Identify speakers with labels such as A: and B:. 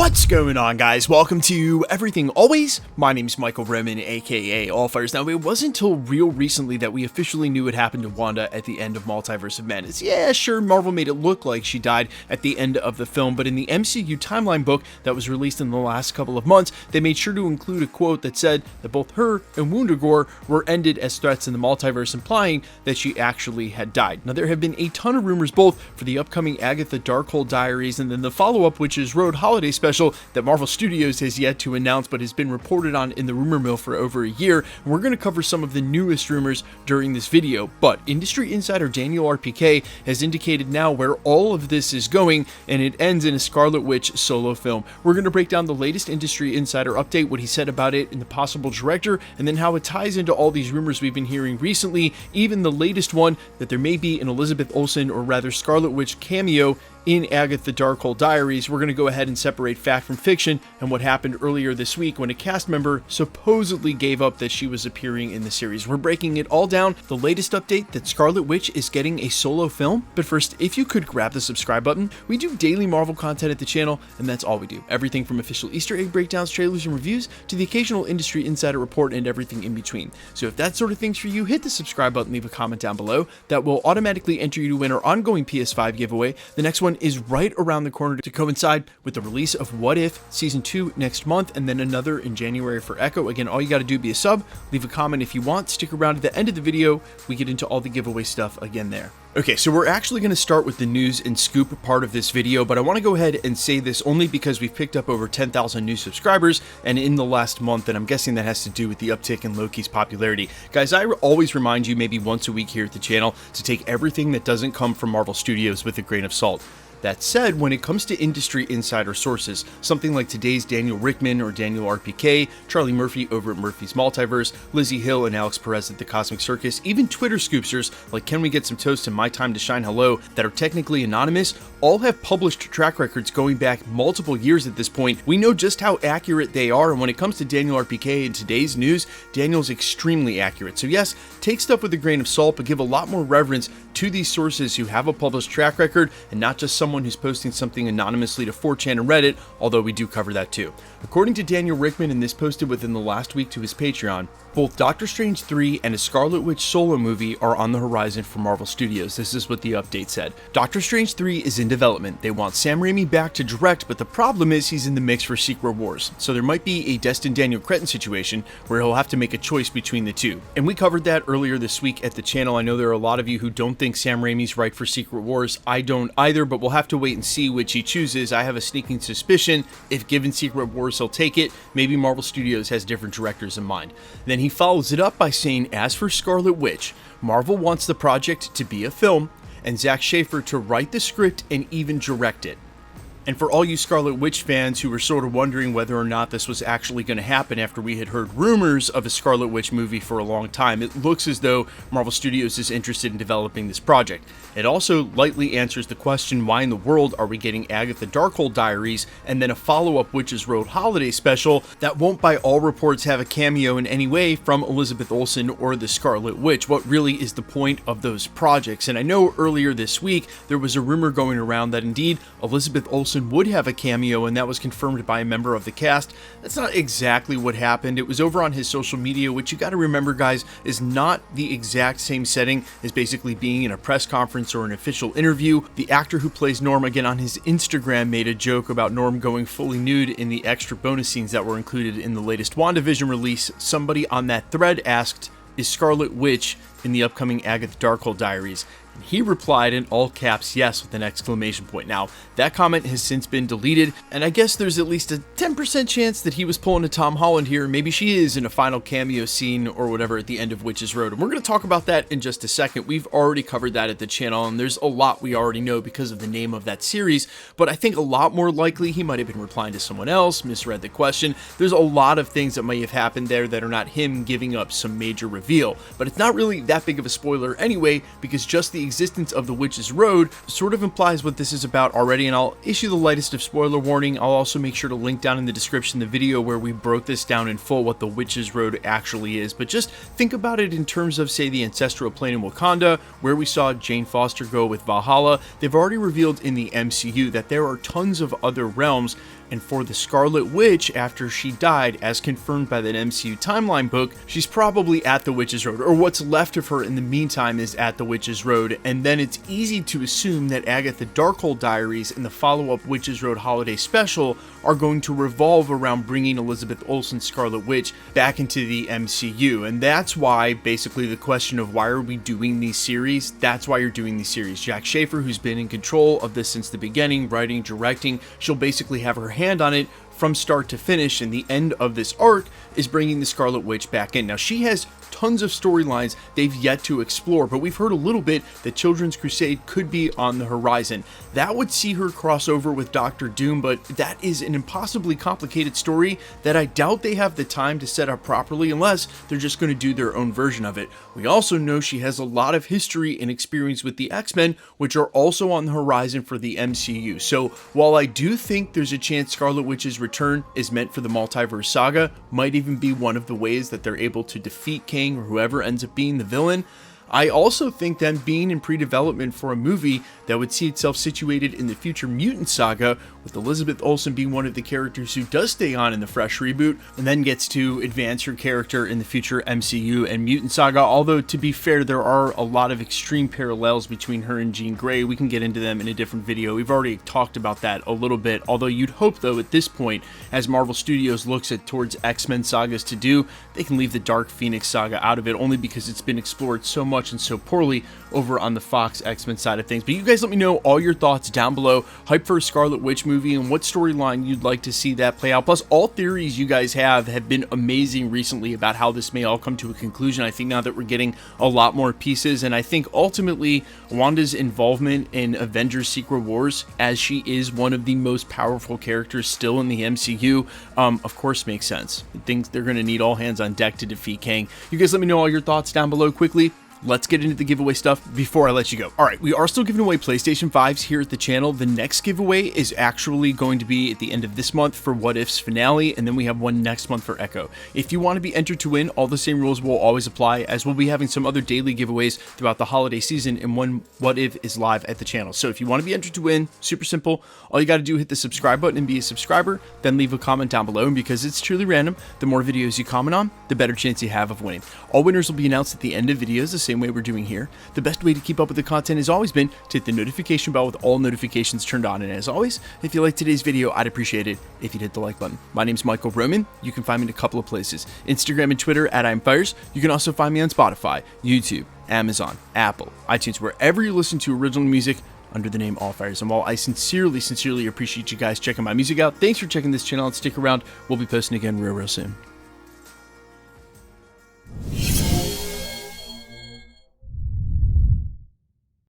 A: What's going on, guys? Welcome to Everything Always. My name's Michael Roman, aka Allfires. Now, it wasn't until real recently that we officially knew what happened to Wanda at the end of Multiverse of Madness. Yeah, sure, Marvel made it look like she died at the end of the film, but in the MCU timeline book that was released in the last couple of months, they made sure to include a quote that said that both her and Wundagore were ended as threats in the multiverse, implying that she actually had died. Now, there have been a ton of rumors both for the upcoming Agatha Darkhold Diaries and then the follow-up, which is Road Holiday Special, that Marvel Studios has yet to announce but has been reported on in the rumor mill for over a year. And we're going to cover some of the newest rumors during this video, but industry insider Daniel RPK has indicated now where all of this is going, and it ends in a Scarlet Witch solo film. We're going to break down the latest industry insider update, what he said about it and the possible director, and then how it ties into all these rumors we've been hearing recently, even the latest one that there may be an Elizabeth Olsen, or rather Scarlet Witch cameo in Agatha Darkhold Diaries. We're going to go ahead and separate fact from fiction and what happened earlier this week when a cast member supposedly gave up that she was appearing in the series. We're breaking it all down, the latest update that Scarlet Witch is getting a solo film. But first, if you could grab the subscribe button. We do daily Marvel content at the channel, and that's all we do. Everything from official Easter egg breakdowns, trailers, and reviews to the occasional industry insider report and everything in between. So if that sort of thing's for you, hit the subscribe button, leave a comment down below. That will automatically enter you to win our ongoing PS5 giveaway. The next one is right around the corner to coincide with the release of What If Season 2 next month, and then another in January for Echo. Again, all you got to do, be a sub, leave a comment if you want, stick around at the end of the video. We get into all the giveaway stuff again there. Okay, so we're actually going to start with the news and scoop part of this video, but I want to go ahead and say this only because we've picked up over 10,000 new subscribers and in the last month, and I'm guessing that has to do with the uptick in Loki's popularity. Guys, I always remind you maybe once a week here at the channel to take everything that doesn't come from Marvel Studios with a grain of salt. That said, when it comes to industry insider sources, something like today's Daniel Rickman or Daniel RPK, Charlie Murphy over at Murphy's Multiverse, Lizzie Hill and Alex Perez at the Cosmic Circus, even Twitter scoopsters like Can We Get Some Toast and My Time to Shine Hello that are technically anonymous, all have published track records going back multiple years at this point. We know just how accurate they are, and when it comes to Daniel RPK and today's news, Daniel's extremely accurate. So yes, take stuff with a grain of salt, but give a lot more reverence to these sources who have a published track record and not just someone who's posting something anonymously to 4chan and Reddit, although we do cover that too. According to Daniel Rickman, and this posted within the last week to his Patreon, both Doctor Strange 3 and a Scarlet Witch solo movie are on the horizon for Marvel Studios. This is what the update said. Doctor Strange 3 is in development. They want Sam Raimi back to direct, but the problem is he's in the mix for Secret Wars. So there might be a destined Daniel Cretton situation where he'll have to make a choice between the two. And we covered that earlier this week at the channel. I know there are a lot of you who don't think Sam Raimi's right for Secret Wars. I don't either, but we'll have to wait and see which he chooses. I have a sneaking suspicion if given Secret Wars he'll take it. Maybe Marvel Studios has different directors in mind. Then he follows it up by saying, as for Scarlet Witch, Marvel wants the project to be a film and Zach Schaefer to write the script and even direct it. And for all you Scarlet Witch fans who were sort of wondering whether or not this was actually going to happen after we had heard rumors of a Scarlet Witch movie for a long time, it looks as though Marvel Studios is interested in developing this project. It also lightly answers the question, why in the world are we getting Agatha Darkhold Diaries and then a follow-up Witches Road Holiday Special that won't by all reports have a cameo in any way from Elizabeth Olsen or the Scarlet Witch? What really is the point of those projects? And I know earlier this week there was a rumor going around that indeed Elizabeth Olsen would have a cameo, and that was confirmed by a member of the cast. That's not exactly what happened. It was over on his social media, which you got to remember, guys, is not the exact same setting as basically being in a press conference or an official interview. The actor who plays Norm, again on his Instagram, made a joke about Norm going fully nude in the extra bonus scenes that were included in the latest WandaVision release. Somebody on that thread asked, is Scarlet Witch in the upcoming Agatha Darkhold Diaries? And he replied in all caps, yes, with an exclamation point. Now, that comment has since been deleted, and I guess there's at least a 10% chance that he was pulling a Tom Holland here. Maybe she is in a final cameo scene or whatever at the end of Witches Road, and we're going to talk about that in just a second. We've already covered that at the channel, and there's a lot we already know because of the name of that series, but I think a lot more likely he might have been replying to someone else, misread the question. There's a lot of things that may have happened there that are not him giving up some major reveal, but it's not really that big of a spoiler anyway, because just the existence of the Witch's Road sort of implies what this is about already, and I'll issue the lightest of spoiler warning. I'll also make sure to link down in the description the video where we broke this down in full, what the Witch's Road actually is. But just think about it in terms of, say, the ancestral plane in Wakanda, where we saw Jane Foster go with Valhalla. They've already revealed in the MCU that there are tons of other realms, and for the Scarlet Witch, after she died, as confirmed by that MCU timeline book, she's probably at the Witch's Road, or what's left of her in the meantime is at the Witch's Road. And then it's easy to assume that Agatha Darkhold Diaries and the follow-up Witch's Road Holiday Special are going to revolve around bringing Elizabeth Olsen's Scarlet Witch back into the MCU. And that's why, basically, the question of why are we doing these series, that's why you're doing these series. Jack Schaefer, who's been in control of this since the beginning, writing, directing, she'll basically have her hand on it from start to finish, and the end of this arc is bringing the Scarlet Witch back in. Now, she has tons of storylines they've yet to explore, but we've heard a little bit that Children's Crusade could be on the horizon. That would see her cross over with Doctor Doom, but that is an impossibly complicated story that I doubt they have the time to set up properly unless they're just going to do their own version of it. We also know she has a lot of history and experience with the X-Men, which are also on the horizon for the MCU. So while I do think there's a chance Scarlet Witch's return is meant for the multiverse saga, might even be one of the ways that they're able to defeat Kang or whoever ends up being the villain, I also think them being in pre-development for a movie that would see itself situated in the future mutant saga, with Elizabeth Olsen being one of the characters who does stay on in the fresh reboot and then gets to advance her character in the future MCU and mutant saga. Although, to be fair, there are a lot of extreme parallels between her and Jean Grey. We can get into them in a different video. We've already talked about that a little bit, although you'd hope, though, at this point, as Marvel Studios looks at towards X-Men sagas to do, they can leave the Dark Phoenix saga out of it, only because it's been explored so much and so poorly over on the Fox X-Men side of things. But you guys let me know all your thoughts down below. Hype for a Scarlet Witch movie and what storyline you'd like to see that play out. Plus, all theories you guys have been amazing recently about how this may all come to a conclusion. I think now that we're getting a lot more pieces, and I think ultimately Wanda's involvement in Avengers Secret Wars, as she is one of the most powerful characters still in the MCU, of course makes sense. I think they're going to need all hands on deck to defeat Kang. You guys let me know all your thoughts down below quickly. Let's get into the giveaway stuff before I let you go. All right, we are still giving away PlayStation 5s here at the channel. The next giveaway is actually going to be at the end of this month for What If's finale, and then we have one next month for Echo. If you want to be entered to win, all the same rules will always apply, as we'll be having some other daily giveaways throughout the holiday season, and when What If is live at the channel. So if you want to be entered to win, super simple. All you got to do is hit the subscribe button and be a subscriber, then leave a comment down below, and because it's truly random, the more videos you comment on, the better chance you have of winning. All winners will be announced at the end of videos, the same way we're doing here. The best way to keep up with the content has always been to hit the notification bell with all notifications turned on. And as always, if you liked today's video, I'd appreciate it if you'd hit the like button. My name's Michael Roman. You can find me in a couple of places: Instagram and Twitter at I'mFires. You can also find me on Spotify, YouTube, Amazon, Apple, iTunes, wherever you listen to original music under the name All Fires. And while I sincerely appreciate you guys checking my music out, thanks for checking this channel and stick around. We'll be posting again real soon.